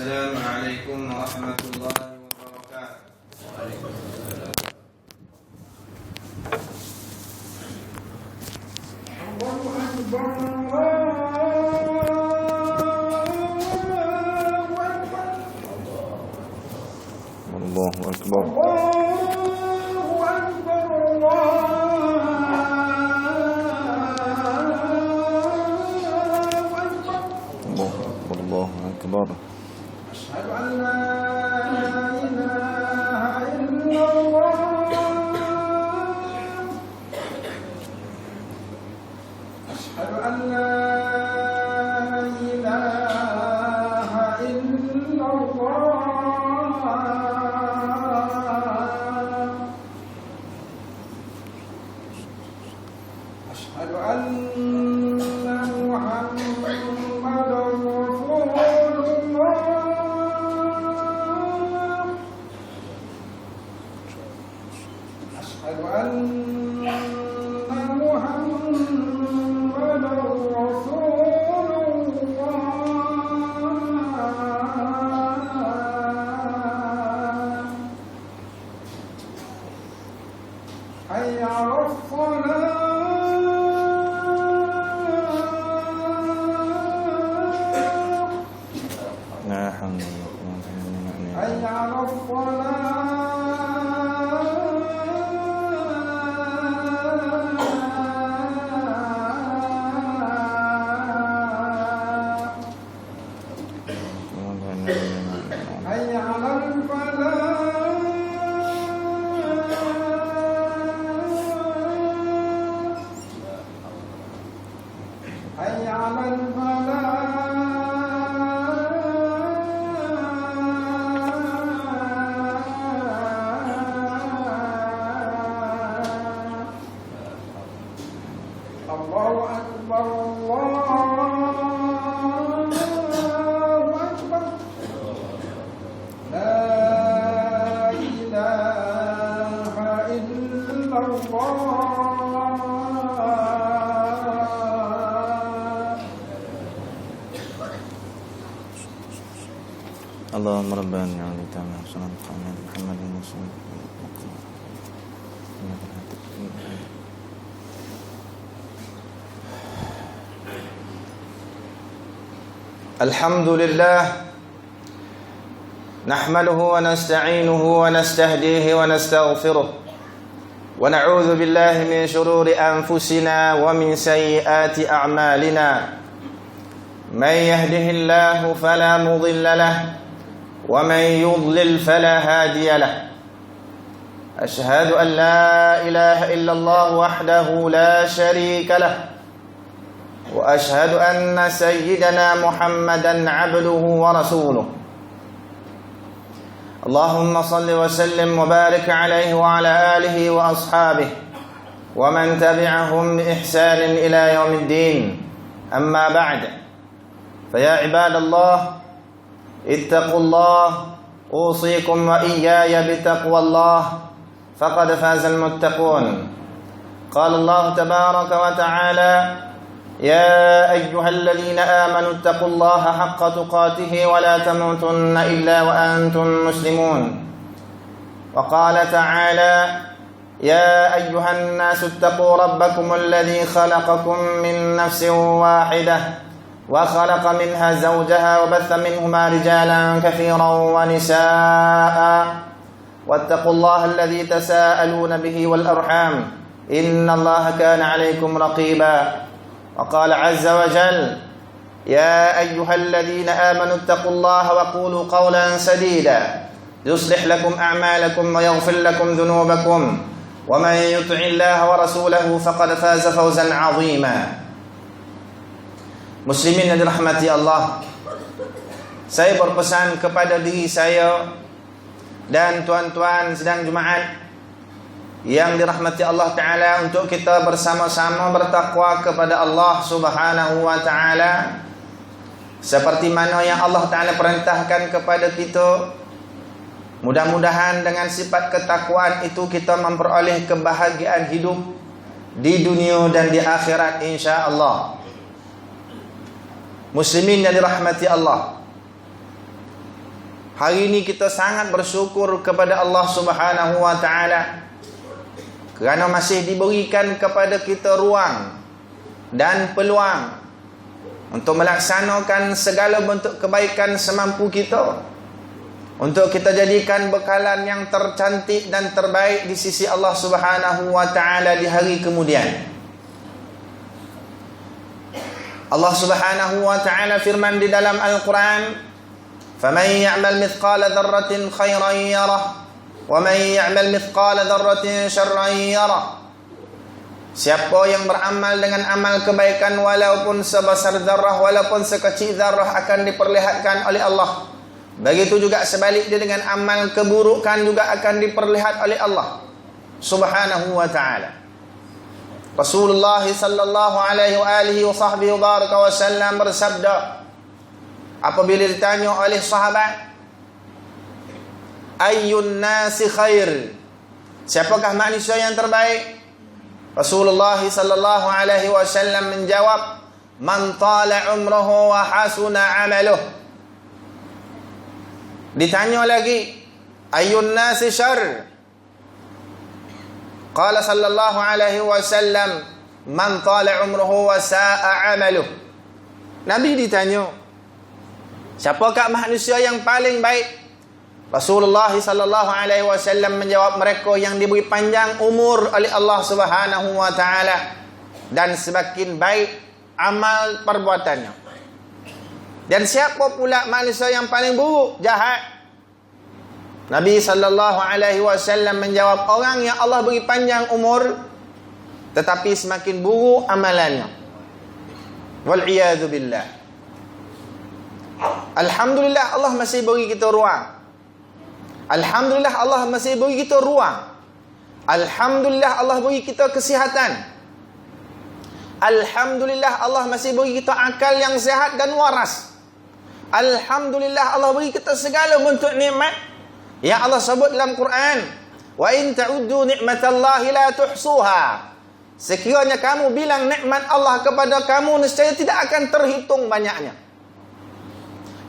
Assalamualaikum warahmatullahi wabarakatuh. Waalaikumsalam. Allahu Akbar. Allahu Akbar. Allahu Akbar. Asyhadu an la ilaha illallah. Asyhadu an la ilaha illallah. Asyhadu anna Muhammadar Rasulullah. Asyhadu anna Muhammadar Rasulullah. Hayya 'alas shalah. حي على الصلاة. حي على الفلاح. حي على الفلاح. Allahu Akbar, Allahu Akbar. La ilaha illallah. Allahumma rabbana wa ta'ala sallallahu alaihi Muhammadin sallallahu Alhamdulillah, nahmaduhu wa nasta'inuhu wa nastahdihi wa nastaghfiruh wa na'udzu billahi min shururi anfusina wa min sayyiati a'malina. Man yahdihillahu fala mudilla lahu wa man yudlil fala hadiya lahu. Ashhadu an la ilaha illallah wahdahu la sharika lahu وأشهد أن سيدنا محمدا عبده ورسوله. اللهم صل وسلم وبارك عليه وعلى آله وأصحابه ومن تبعهم بإحسان إلى يوم الدين. أما بعد، فيا عباد الله اتقوا الله، أوصيكم وإياي بتقوى الله، فقد فاز المتقون. قال الله تبارك وتعالى: يا أيها الذين آمنوا اتقوا الله حق تقاته ولا تموتن إلا وأنتم مسلمون. وقال تعالى: يا أيها الناس اتقوا ربكم الذي خلقكم من نفس واحدة وخلق منها زوجها وبث منهما رجالا كثيرا ونساء واتقوا الله الذي تساءلون به والأرحام إن الله كان عليكم رقيبا. وقال عز وجل: يا أيها الذين آمنوا اتقوا الله وقولوا قولا سديدا يصلح لكم أعمالكم ويغفر لكم ذنوبكم ومن يطع الله ورسوله فقد فاز فوزا عظيما. Muslimin yang dirahmati Allah, saya berpesan kepada diri saya dan tuan-tuan sedang Jumaat yang dirahmati Allah Ta'ala untuk kita bersama-sama bertakwa kepada Allah Subhanahu wa Ta'ala seperti mana yang Allah Ta'ala perintahkan kepada kita. Mudah-mudahan dengan sifat ketakwaan itu kita memperoleh kebahagiaan hidup di dunia dan di akhirat insya-Allah. Muslimin yang dirahmati Allah, Hari ini kita sangat bersyukur kepada Allah Subhanahu wa ta'ala kerana masih diberikan kepada kita ruang dan peluang untuk melaksanakan segala bentuk kebaikan semampu kita, untuk kita jadikan bekalan yang tercantik dan terbaik di sisi Allah Subhanahu wa ta'ala di hari kemudian. Allah Subhanahu wa ta'ala firman di dalam Al-Quran, فَمَنْ يَعْمَلْ مِثْقَالَ ذَرَّةٍ خَيْرًا يَرَهُ وَمَنْ يَعْمَلْ مِثْقَالَ ذَرَّةٍ شَرًّا يَرَهُ. Siapa yang beramal dengan amal kebaikan walaupun sebesar zarrah, walaupun sekecil zarrah, akan diperlihatkan oleh Allah. Begitu juga sebaliknya dengan amal keburukan juga akan diperlihat oleh Allah Subhanahu wa ta'ala. Rasulullah sallallahu alaihi wa alihi wa sahbihi wa baraka wa sallam bersabda apabila ditanya oleh sahabat, ayyun nasi khair, siapakah manusia yang terbaik? Rasulullah sallallahu alaihi wasallam menjawab, man tala umruhu wa hasuna amaluh. Ditanya lagi, ayyun nasi syarr? Qala sallallahu alaihi wasallam, man tala umruhu wa sa'a amaluh. Nabi ditanya, siapakah manusia yang paling baik? Rasulullah sallallahu alaihi wasallam menjawab, mereka yang diberi panjang umur oleh Allah Subhanahu wa taala dan semakin baik amal perbuatannya. Dan siapa pula manusia yang paling buruk, jahat? Nabi sallallahu alaihi wasallam menjawab, orang yang Allah beri panjang umur tetapi semakin buruk amalannya. Wal iyadu billah. Alhamdulillah Allah masih beri kita ruang. Alhamdulillah Allah masih beri kita ruang. Alhamdulillah Allah beri kita kesihatan. Alhamdulillah Allah masih beri kita akal yang sihat dan waras. Alhamdulillah Allah beri kita segala bentuk nikmat yang Allah sebut dalam Quran. Wa in ta'uddu ni'matallahi la tuhsuha. Sekiranya kamu bilang nikmat Allah kepada kamu, nescaya tidak akan terhitung banyaknya.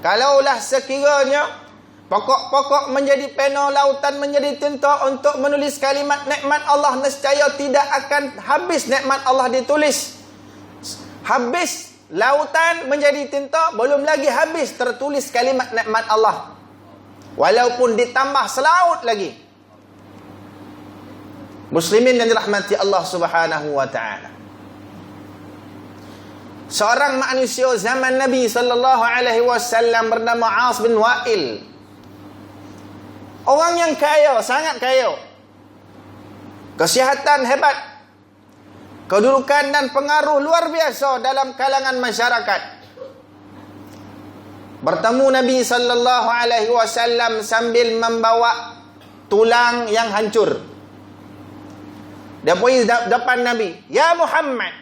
Kalaulah sekiranya pokok-pokok menjadi pena, lautan menjadi tinta untuk menulis kalimat nikmat Allah, nescaya tidak akan habis nikmat Allah ditulis. Habis lautan menjadi tinta, belum lagi habis tertulis kalimat nikmat Allah. Walaupun ditambah selaut lagi. Muslimin yang dirahmati Allah Subhanahu wa ta'ala. Seorang manusia zaman Nabi sallallahu alaihi wasallam bernama As bin Wa'il. Orang yang kaya, sangat kaya. Kesihatan hebat. Kedudukan dan pengaruh luar biasa dalam kalangan masyarakat. Bertemu Nabi sallallahu alaihi wasallam sambil membawa tulang yang hancur. Dia pergi depan Nabi, "Ya Muhammad,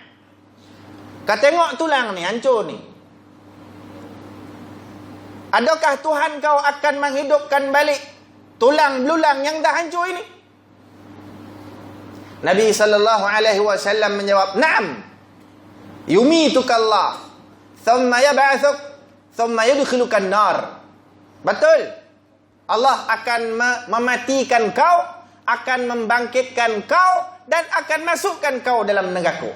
kau tengok tulang ni hancur ni. Adakah Tuhan kau akan menghidupkan balik tulang belulang yang dah hancur ini?" Nabi sallallahu alaihi wasallam menjawab, "Na'am. Yumitukallah, thumma yab'athuk, thumma yudkhilukan nar." Betul. Allah akan mematikan kau, akan membangkitkan kau dan akan masukkan kau dalam neraka.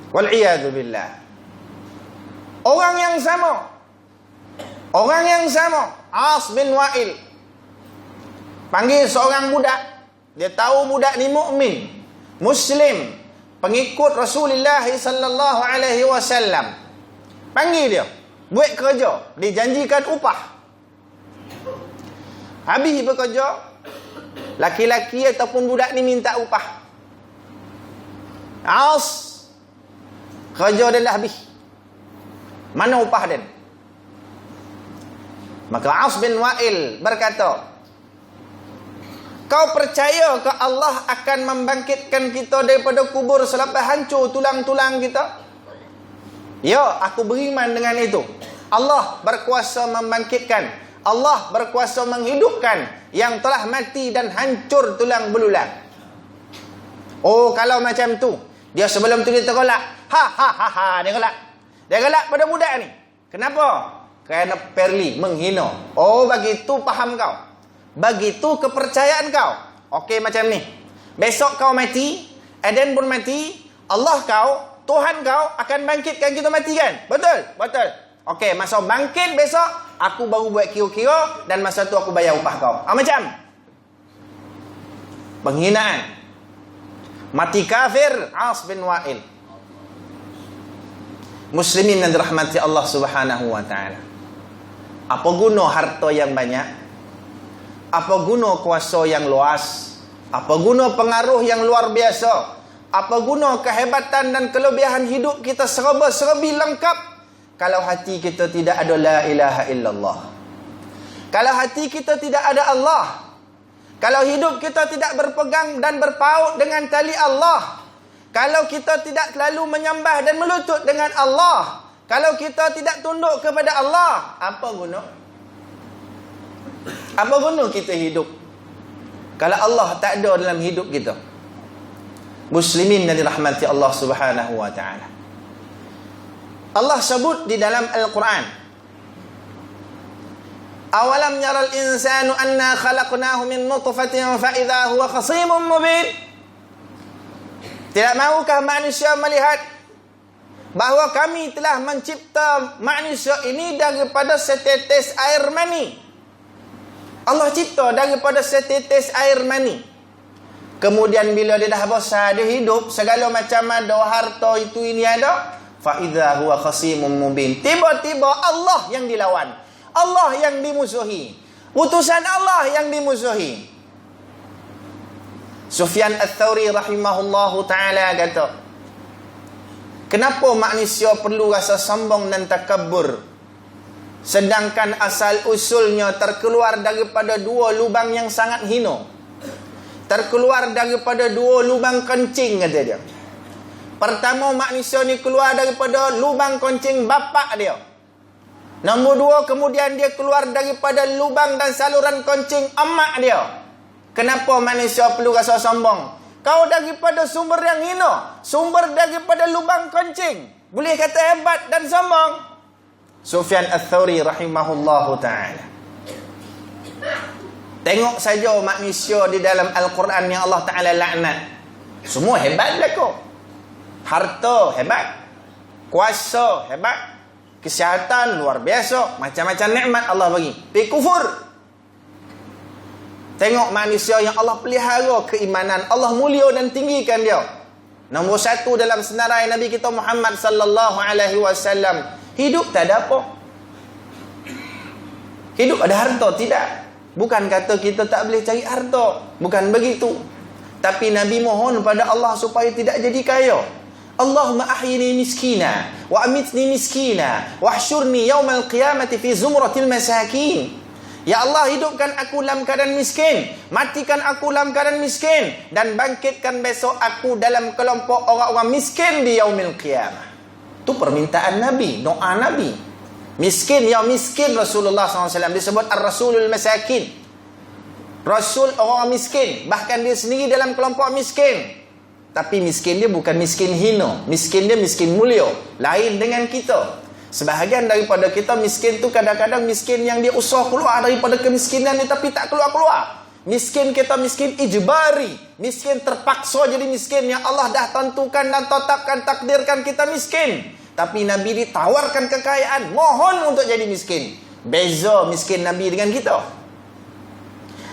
Wal iyadu billah. Orang yang sama, As bin Wa'il, panggil seorang budak. Dia tahu budak ni mukmin, muslim, pengikut Rasulullah sallallahu alaihi wasallam. Panggil dia, buat kerja, dijanjikan upah. Habis bekerja, laki-laki ataupun budak ni minta upah. As, kerja dia dah habis, mana upah dia? Maka As bin Wa'il berkata, kau percaya ke Allah akan membangkitkan kita daripada kubur selepas hancur tulang-tulang kita? Ya, aku beriman dengan itu. Allah berkuasa membangkitkan, Allah berkuasa menghidupkan yang telah mati dan hancur tulang belulang. Oh, kalau macam tu, dia sebelum tu dia tergelak. Dia gelak pada budak ni. Kenapa? kerana perli, menghina. Oh, begitu faham kau. Begitu kepercayaan kau. Okey, macam ni. Besok kau mati, Eden pun mati, Allah kau, Tuhan kau akan bangkitkan kita mati kan? Betul? Betul. Okey, masa bangkit besok, aku baru buat kira-kira dan masa tu aku bayar upah kau. Macam penghinaan. Mati kafir, As bin Wa'il. Muslimin yang dirahmati Allah Subhanahu wa taala. Apa guna harta yang banyak? Apa guna kuasa yang luas? Apa guna pengaruh yang luar biasa? Apa guna kehebatan dan kelebihan hidup kita serba-serbi lengkap kalau hati kita tidak ada la ilaha illallah? Kalau hati kita tidak ada Allah, kalau hidup kita tidak berpegang dan berpaut dengan tali Allah, kalau kita tidak selalu menyembah dan melutut dengan Allah, kalau kita tidak tunduk kepada Allah, apa guna? Apa guna kita hidup kalau Allah tak ada dalam hidup kita? Muslimin yang dirahmati Allah Subhanahu wa taala. Allah sebut di dalam Al-Quran, awalam yaral insanu anna khalaqnahu min nutfatin fa idza huwa khasimun mubin. Tidak maukah manusia melihat bahawa kami telah mencipta manusia ini daripada setetes air mani? Allah cipta daripada setetes air mani. Kemudian bila dia dah besar, dia hidup, segala macam ada, harta itu ini ada, fa idza huwa khasimun mubin. Tiba-tiba Allah yang dilawan, Allah yang dimusuhi, utusan Allah yang dimusuhi. Sufyan Ats-Tsauri rahimahullahu taala kata, kenapa manusia perlu rasa sombong dan takabbur, sedangkan asal usulnya terkeluar daripada dua lubang yang sangat hina, terkeluar daripada dua lubang kencing, kata dia. Pertama, manusia ni keluar daripada lubang kencing bapak dia. Nombor dua, kemudian dia keluar daripada lubang dan saluran kencing emak dia. Kenapa manusia perlu rasa sombong? Kau daripada sumber yang hina, sumber daripada lubang kencing, boleh kata hebat dan sombong? Sufyan Ats-Tsauri rahimahullahu ta'ala. Tengok saja manusia di dalam Al-Quran yang Allah Ta'ala laknat. Semua hebat belaka. Harta hebat, kuasa hebat, kesihatan luar biasa, macam-macam nikmat Allah bagi. Tapi kufur. Tengok manusia yang Allah pelihara keimanan, Allah mulia dan tinggikan dia. Nombor satu dalam senarai Nabi kita Muhammad sallallahu alaihi wasallam, hidup tak ada apa. Hidup ada harta tidak. Bukan kata kita tak boleh cari harta, bukan begitu. Tapi Nabi mohon pada Allah supaya tidak jadi kaya. Allahumma ahyini miskina wa amitni miskina wahsyurni yaumal qiyamati fi zumratil masakin. Ya Allah, hidupkan aku dalam keadaan miskin, matikan aku dalam keadaan miskin, dan bangkitkan besok aku dalam kelompok orang-orang miskin di yaumil qiyamah. Itu permintaan Nabi, doa Nabi. Miskin, ya miskin Rasulullah SAW disebut ar-rasulul masakin, Rasul orang miskin. Bahkan dia sendiri dalam kelompok miskin. Tapi miskin dia bukan miskin hina, miskin dia miskin mulia. Lain dengan kita. Sebahagian daripada kita miskin tu kadang-kadang miskin yang dia usaha keluar daripada kemiskinan ni tapi tak keluar-keluar. Miskin kita miskin ijbari, miskin terpaksa jadi miskin yang Allah dah tentukan dan tetapkan, takdirkan kita miskin. Tapi Nabi ditawarkan kekayaan, mohon untuk jadi miskin. Beza miskin Nabi dengan kita.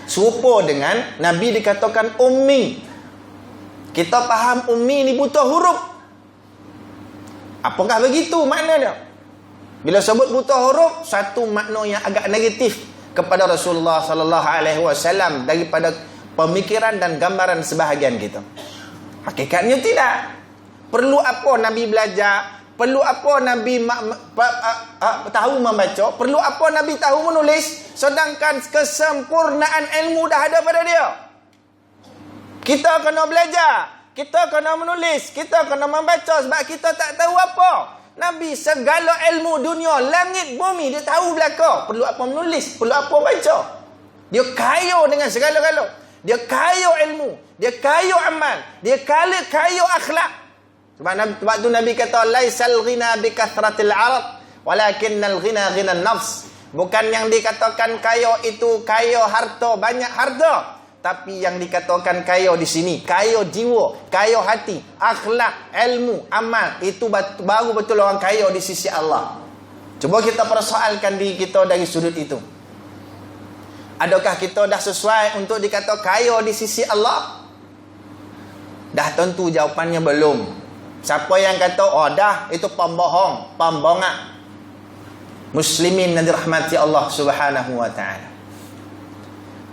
Serupa dengan Nabi dikatakan ummi. Kita faham ummi ni buta huruf. Apakah begitu maknanya? Bila sebut buta huruf, satu makna yang agak negatif kepada Rasulullah sallallahu alaihi wasallam daripada pemikiran dan gambaran sebahagian kita. Hakikatnya tidak. Perlu apa Nabi belajar? Perlu apa Nabi tahu membaca? Perlu apa Nabi tahu menulis? Sedangkan kesempurnaan ilmu dah ada pada dia. Kita kena belajar, kita kena menulis, kita kena membaca sebab kita tak tahu apa. Nabi segala ilmu dunia, langit bumi dia tahu belaka. Perlu apa menulis, perlu apa baca. Dia kaya dengan segala-gala. Dia kaya ilmu, dia kaya amal, dia kaya akhlak. Sebab tu Nabi kata laisal ghina bi kathratil arad Walakinnal ghina ghinan nafs. Bukan yang dikatakan kaya itu kaya harta, banyak harta. Tapi yang dikatakan kaya di sini, kaya jiwa, kaya hati, akhlak, ilmu, amal. Itu baru betul orang kaya di sisi Allah. Cuba kita persoalkan diri kita dari sudut itu. Adakah kita dah sesuai untuk dikata kaya di sisi Allah? Dah tentu jawapannya belum. Siapa yang kata, oh dah, itu pembohong, pembongak. Muslimin yang dirahmati Allah subhanahu wa ta'ala.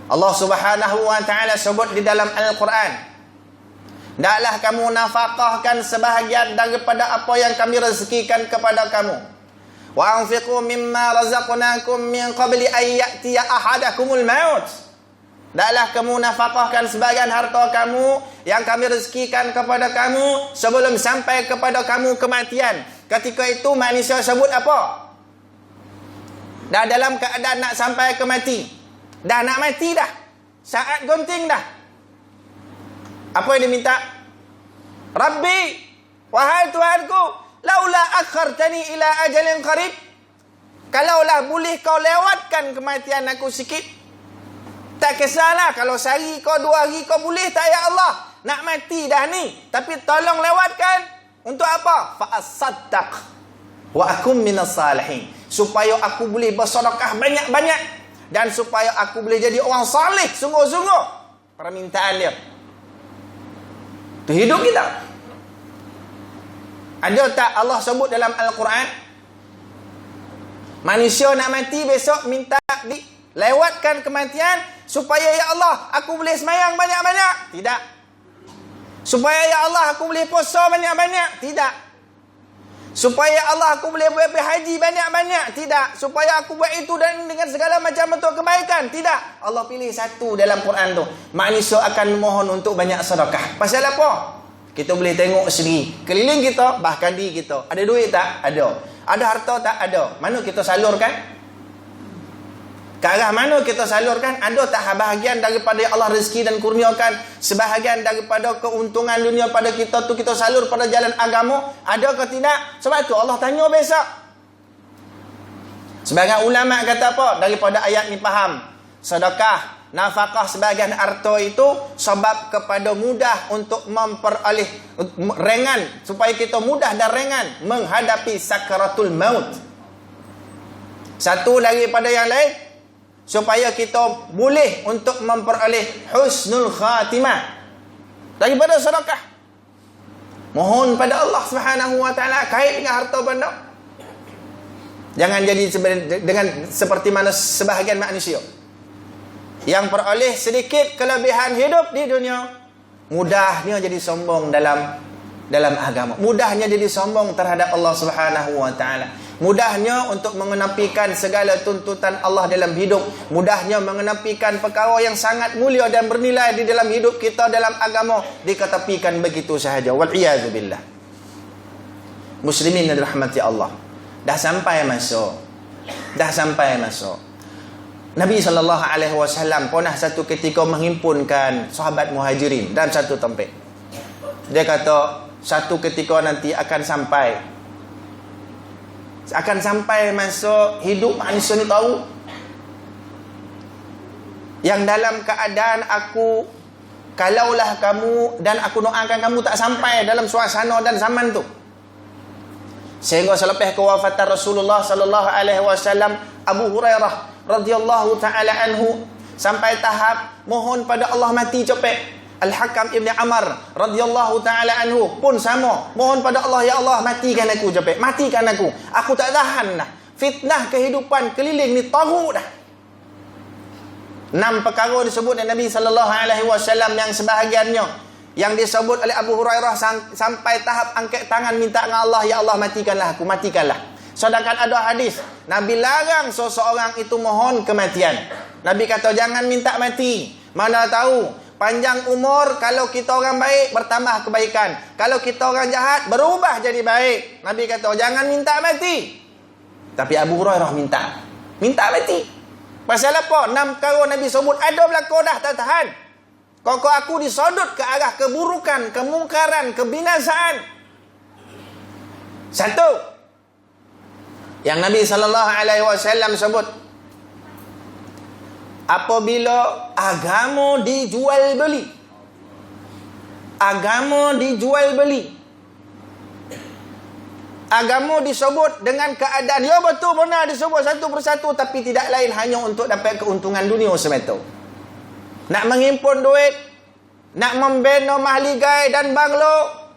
Allah subhanahu wa ta'ala sebut di dalam Al-Quran, "Daklah kamu nafkahkan sebahagian daripada apa yang kami rezekikan kepada kamu. Wa anfiqu mimma razaqnakum min qabli an ya'tiya ahadakumul maut." Daklah kamu nafkahkan sebahagian harta kamu yang kami rezekikan kepada kamu sebelum sampai kepada kamu kematian. Ketika itu manusia sebut apa? Dah dalam keadaan nak sampai ke mati. Dah nak mati dah. Saat gunting dah. Apa yang diminta? Rabbi, wahai Tuhanku, laula akhartani ila ajalin qarib. Kalaulah boleh kau lewatkan kematian aku sikit. Tak kisahlah kalau sehari kau, 2 hari kau boleh tak ya Allah? Nak mati dah ni. Tapi tolong lewatkan. Untuk apa? Fa asaddaq wa akum minas salihin. Supaya aku boleh bersedekah banyak-banyak dan supaya aku boleh jadi orang saleh sungguh-sungguh. Permintaan dia. Itu hidup kita. Ada tak Allah sebut dalam Al-Quran? Manusia nak mati besok minta dilewatkan kematian supaya ya Allah aku boleh semayang banyak-banyak? Tidak. Supaya ya Allah aku boleh puasa banyak-banyak? Tidak. Supaya Allah aku boleh pergi haji banyak-banyak? Tidak. Supaya aku buat itu dan dengan segala macam bentuk kebaikan? Tidak. Allah pilih satu dalam Quran tu. Manusia akan mohon untuk banyak sedekah. Pasal apa? Kita boleh tengok sendiri. Keliling kita, bahkan diri kita. Ada duit tak? Ada. Ada harta tak? Ada. Mana kita salurkan? Ke arah mana kita salurkan? Ada tak bahagian daripada Allah rezeki dan kurniakan? Sebahagian daripada keuntungan dunia pada kita tu kita salur pada jalan agama? Ada ke tidak? Sebab tu Allah tanya besok. Sebagian ulama kata apa? Daripada ayat ni faham. Sedekah, nafkah sebahagian harta itu sebab kepada mudah untuk memperoleh ringan. Supaya kita mudah dan ringan menghadapi sakaratul maut. Satu daripada yang lain, supaya kita boleh untuk memperoleh husnul khatimah daripada sedekah. Mohon pada Allah Subhanahu wa taala kait dengan harta benda. Jangan jadi dengan seperti mana sebahagian manusia yang peroleh sedikit kelebihan hidup di dunia, mudahnya jadi sombong dalam agama. Mudahnya jadi sombong terhadap Allah Subhanahu wa taala. Mudahnya untuk mengenapikan segala tuntutan Allah dalam hidup. Mudahnya mengenapikan perkara yang sangat mulia dan bernilai di dalam hidup kita dalam agama diketepikan begitu sahaja. Wal'iyazubillah. Muslimin yang dirahmati Allah. Dah sampai masa. Nabi SAW pernah satu ketika menghimpunkan sahabat muhajirin dalam satu tempat. Dia kata, satu ketika nanti akan sampai masa hidup manusia ni tahu yang dalam keadaan aku, kalaulah kamu dan aku doakan kamu tak sampai dalam suasana dan zaman tu. Sehingga selepas kewafatan Rasulullah sallallahu alaihi wasallam, Abu Hurairah radhiyallahu taala anhu sampai tahap mohon pada Allah mati cepet. Al-Hakam Ibn Amr radhiyallahu ta'ala anhu pun sama. Mohon pada Allah, ya Allah matikan aku cepet. Matikan aku. Aku tak tahan dah. Fitnah kehidupan keliling ni tahu dah. 6 perkara disebut oleh Nabi SAW yang sebahagiannya yang disebut oleh Abu Hurairah sampai tahap angkat tangan minta dengan Allah, ya Allah matikanlah aku, matikanlah. Sedangkan ada hadis Nabi larang seseorang itu mohon kematian. Nabi kata jangan minta mati. Mana tahu panjang umur, kalau kita orang baik bertambah kebaikan, kalau kita orang jahat berubah jadi baik. Nabi kata jangan minta mati. Tapi Abu Hurairah minta mati. Pasal apa? 6 perkara Nabi sebut ada berlaku dah tak tahan. Kau aku disodot ke arah keburukan, kemungkaran, kebinasaan. Satu, Yang Nabi SAW sebut, apabila agama dijual beli, agama disebut dengan keadaan, ya betul benar disebut satu persatu, tapi tidak lain hanya untuk dapat keuntungan dunia semata. Nak menghimpun duit, nak membina mahligai dan banglo,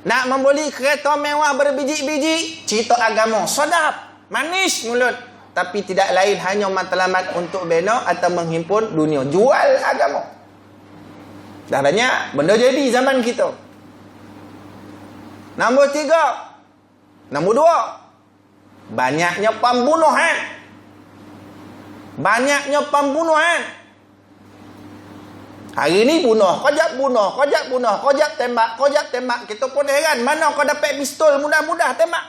nak membeli kereta mewah berbiji-biji, cerita agama sedap, manis mulut, tapi tidak lain hanya matlamat untuk bina atau menghimpun dunia. Jual agama. Dah banyak benda jadi zaman kita. Nombor 3, nombor 2, banyaknya pembunuhan. Hari ni bunuh, kojak tembak. Kita pun heran, mana kau dapat pistol mudah-mudah tembak.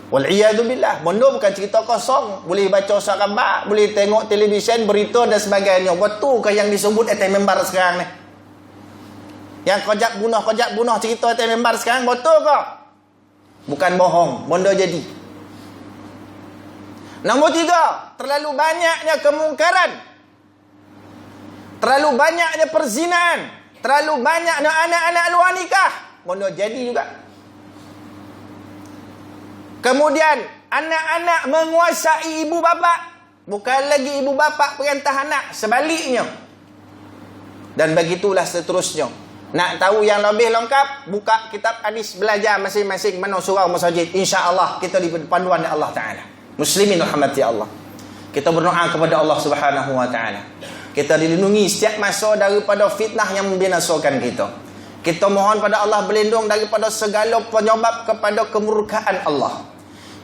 Wal'iyadzubillah. Benda bukan cerita kosong. Boleh baca khabar, boleh tengok televisyen, berita dan sebagainya. Betul ke yang disebut atas membar sekarang ni? Yang kojak bunuh cerita atas membar sekarang, betul ke? Bukan bohong, benda jadi. Nombor 3, terlalu banyaknya kemungkaran, terlalu banyaknya perzinaan, terlalu banyaknya anak-anak luar nikah, benda jadi juga. Kemudian anak-anak menguasai ibu bapa, bukan lagi ibu bapa perintah anak, sebaliknya. Dan begitulah seterusnya. Nak tahu yang lebih lengkap, buka kitab hadis, belajar masing-masing mana surau masjid. Insya-Allah kita di panduan Allah Taala. Muslimin rahmati Allah. Kita berdoa kepada Allah Subhanahu wa taala. Kita dilindungi setiap masa daripada fitnah yang membinasakan kita. Kita mohon pada Allah berlindung daripada segala penyebab kepada kemurkaan Allah.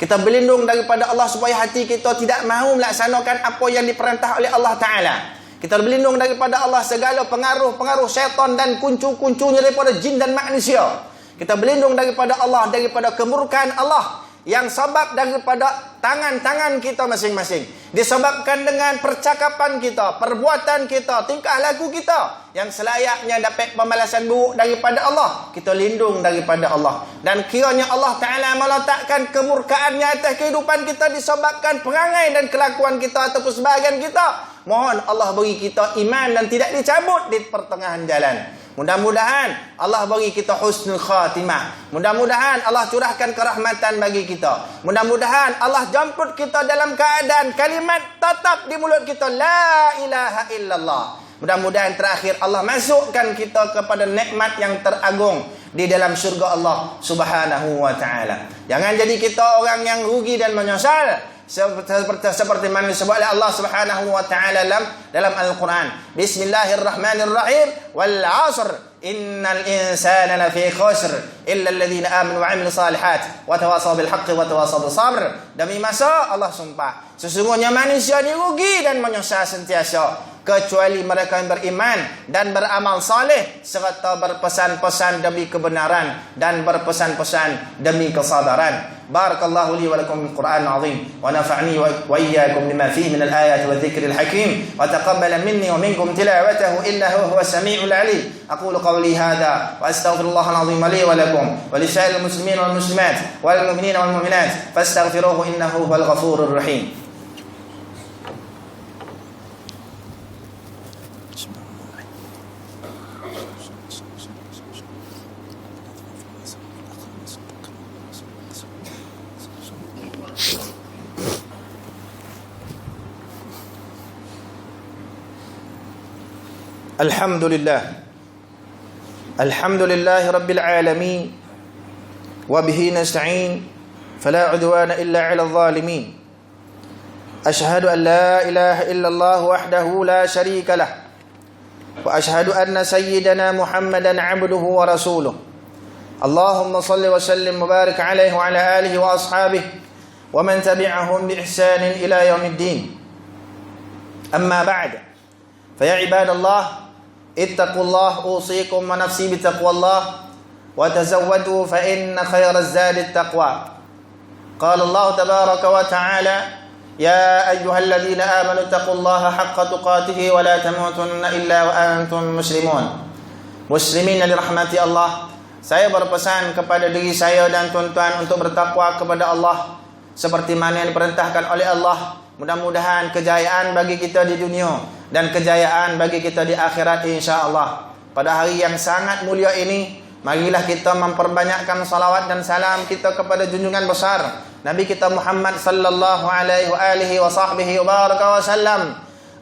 Kita berlindung daripada Allah supaya hati kita tidak mahu melaksanakan apa yang diperintah oleh Allah Ta'ala. Kita berlindung daripada Allah segala pengaruh-pengaruh syaitan dan kuncu-kuncunya daripada jin dan manusia. Kita berlindung daripada Allah, daripada kemurkaan Allah yang sebab daripada tangan-tangan kita masing-masing. Disebabkan dengan percakapan kita, perbuatan kita, tingkah laku kita yang selayaknya dapat pembalasan buruk daripada Allah. Kita lindung daripada Allah. Dan kiranya Allah Ta'ala meletakkan kemurkaannya atas kehidupan kita disebabkan perangai dan kelakuan kita ataupun sebahagian kita. Mohon Allah beri kita iman dan tidak dicabut di pertengahan jalan. Mudah-mudahan Allah bagi kita husnul khatimah. Mudah-mudahan Allah curahkan kerahmatan bagi kita. Mudah-mudahan Allah jemput kita dalam keadaan kalimat tetap di mulut kita, la ilaha illallah. Mudah-mudahan terakhir Allah masukkan kita kepada nikmat yang teragung di dalam syurga Allah Subhanahu wa taala. Jangan jadi kita orang yang rugi dan menyesal seperti mana disebut oleh Allah Subhanahu wa taala dalam Al-Quran. Bismillahirrahmanirrahim. Wal 'asr innal insana lafi khusr illa alladhina amanu wa 'amilus salihat wa tawasaw bil haqqi wa tawasaw bis sabr. Demi masa Allah sumpah, sesungguhnya manusia ni rugi dan menyesal sentiasa kecuali mereka yang beriman dan beramal saleh serta berpesan-pesan demi kebenaran dan berpesan-pesan demi kesabaran. Barakallahu li wa lakum bil Qur'an al-'azim wa nafa'ni wa iyyakum bima fihi min al-ayati wa dhikril hakim wa taqabbala minni wa minkum tilawatahu innahu huwas sami'ul 'alim. Aqulu qawli hadha wa astaghfirullaha al-'azim li wa lakum wa li sa'iril muslimin wal muslimat wal mu'minina wal mu'minat fastaghfiruhu innahu huwal ghafurur rahim. Alhamdulillah Rabbil Alamin wa bihi nasta'in fala 'udwana illa 'alal zalimin. Ashhadu an la ilaha illallah wahdahu la sharika lah wa ashhadu anna sayyidana Muhammadan 'abduhu wa rasuluh. Allahumma salli wa sallim wa barik 'alaihi wa 'ala alihi wa ashabihi wa man tabi'ahum bi ihsanin ila yaumiddin. Amma ba'd. Fa ya ibadallah, ittaqullah usikum wa nafsi bitaqwallah wa tazawwadu fa inna khairaz zadi at-taqwa. Qala Allah tabaraka wa ta'ala ya ayyuhalladhina amanu taqullaha haqqa tuqatih wa la tamutunna illa wa antum muslimun. Muslimin li rahmati Allah, saya berpesan kepada diri saya dan tuan-tuan untuk bertakwa kepada Allah seperti mana yang diperintahkan oleh Allah. Mudah-mudahan kejayaan bagi kita di dunia dan kejayaan bagi kita di akhirat insya-Allah. Pada hari yang sangat mulia ini, marilah kita memperbanyakkan salawat dan salam kita kepada junjungan besar Nabi kita Muhammad sallallahu alaihi wa sahbihi wa baraka wa sallam.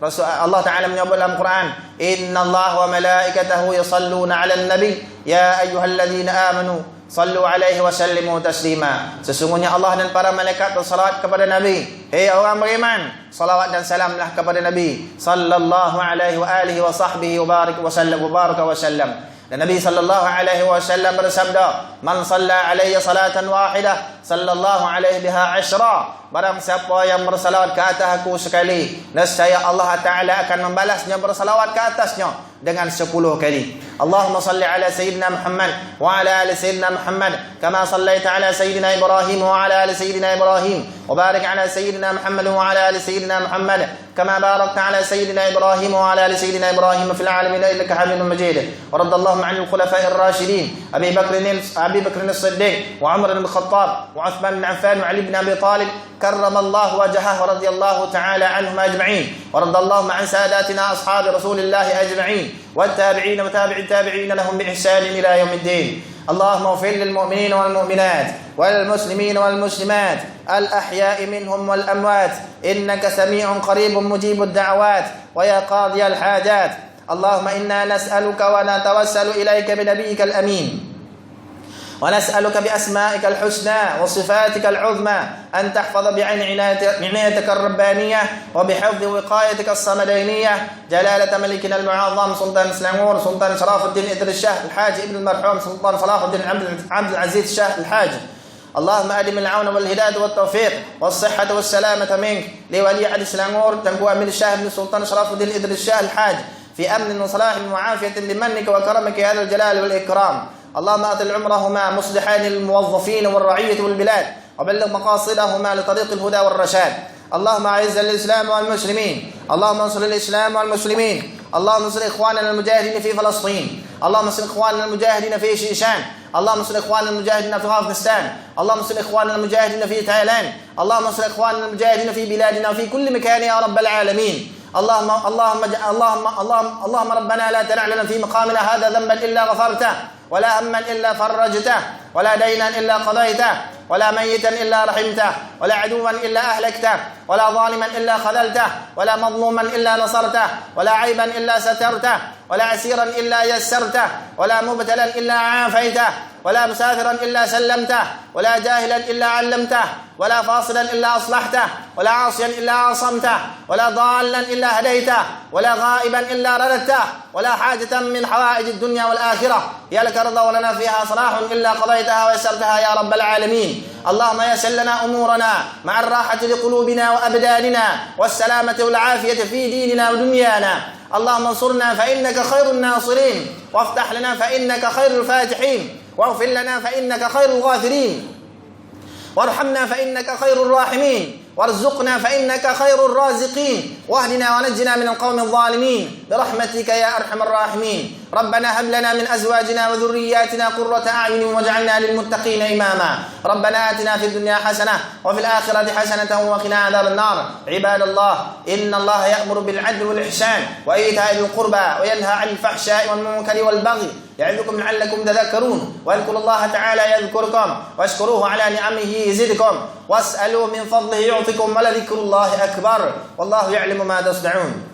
Rasul Allah Ta'ala menyebut dalam Quran, Innallaha wa malaikatahu yusalluna 'alan nabi ya ayyuhalladzina amanu sallu 'alaihi wa sallimu taslima. Sesungguhnya Allah dan para malaikat bersalawat kepada Nabi. Hei orang beriman, salawat dan salamlah kepada Nabi sallallahu alaihi wa alihi wa sahbihi wa barik wa sallam wa baraka wa sallam. Dan Nabi sallallahu alaihi wasallam bersabda, "Man shalla alayya salatan wahidah, sallallahu alaihi biha 10." Barang siapa yang bersalawat ke atas aku sekali, nescaya Allah Taala akan membalasnya bersalawat ke atasnya dengan 10 kali. Allahumma salli ala sayyidina Muhammad wa ala ali sayyidina Muhammad kama sallaita ala sayyidina Ibrahim wa ala ali sayyidina Ibrahim wa barik ala sayyidina Muhammad wa ala ali sayyidina Muhammad kama barakta ala sayyidina Ibrahim wa ala ali sayyidina Ibrahim fil alamin innaka Hamidum Majid. Wa radallahu 'anil khulafa'ir rasyidin Abi Bakr as-Siddiq wa Umar bin Khattab wa Uthman bin Affan wa Ali bin Abi Talib karramallahu wajhahu wa radiyallahu ta'ala anhum ajma'in. Wa radallahu 'an sadatina ashabi Rasulillah ajma'in والتابعين وتابع التابعين لهم بإحسان إلى يوم الدين. اللهم اغفر للمؤمنين والمؤمنات والمسلمين والمسلمات الأحياء منهم والأموات إنك سميع قريب مجيب الدعوات ويا قاضي الحاجات. اللهم إنا نسألك ونتوسل إليك بنبيك الأمين ونسألك بأسمائك الحسنى وصفاتك العظمى أن تحفظ بعين عنايتك الربانية وبحفظ وقايتك الصمدينية جلالة ملكنا المعظم سلطان سلامور سلطان شراف الدين إدريس الشاه الحاج ابن المرحوم سلطان صلاح الدين عبد العزيز الشاه الحاج. اللهم أدم العون والهداية والتوفيق والصحة والسلامة منك لولي عهد سلامور تنبو أمير الشاه بن سلطان شراف الدين إدريس الشاه الحاج في أمن وصلاح وعافية بمنك وكرمك يا ذا الجلال والإكرام. اللهم أطل عمرهما مصلحين للموظفين والرعية والبلاد وبلغ مقاصدهما لطريق الهدى والرشاد. اللهم أعز الإسلام والمسلمين. اللهم انصر الإسلام والمسلمين. اللهم انصر إخواننا المجاهدين في فلسطين. اللهم انصر إخواننا المجاهدين في شيشان. اللهم انصر إخواننا المجاهدين في أفغانستان. اللهم انصر إخواننا المجاهدين في تايلاند. اللهم انصر إخواننا المجاهدين في بلادنا وفي كل مكان يا رب العالمين. اللهم ربنا لا تدع لنا في مقامنا هذا ذنبا إلا غفرته ولا هما إلا فرجته ولا دينا إلا قضيته ولا ميتا إلا رحمته ولا عدوا إلا أهلكته ولا ظالما إلا خذلته ولا مظلوما إلا نصرته ولا عيبا إلا سترته ولا عسيرا إلا يسرته ولا مبتلا إلا عافيته ولا مسافرا إلا سلمته ولا جاهلا إلا علمته ولا فاصلا إلا أصلحته ولا عاصيا إلا عصمته ولا ضالا إلا هديته ولا غائبا إلا رددته ولا حاجة من حوائج الدنيا والآخرة يا لك رضا ولنا فيها صلاح إلا قضيتها ويسرتها يا رب العالمين. اللهم يسر لنا أمورنا مع الراحة لقلوبنا وأبداننا والسلامة والعافية في ديننا ودنيانا. اللهم انصرنا فإنك خير الناصرين وافتح لنا فإنك خير الفاتحين واغفر لنا فإنك خير الغافرين وارحمنا فإنك خير الراحمين وارزقنا فإنك خير الرازقين واهدنا ونجنا من القوم الظالمين برحمتك يا أرحم الراحمين. ربنا هب لنا من أزواجنا وذرياتنا قرة أعين واجعلنا للمتقين إماما. ربنا آتنا في الدنيا حسنة وفي الآخرة حسنة وقنا عذاب النار. عباد الله إن الله يأمر بالعدل والإحسان وإيتاء ذي القربى وينهى عن الفحشاء والمنكر والبغي يعظكم لعلكم تذكرون. واذكروا الله تعالى يذكركم واشكروه على نعمه يزدكم واسألوا من فضله يعطكم ولذكر الله أكبر والله يعلم ما تصنعون.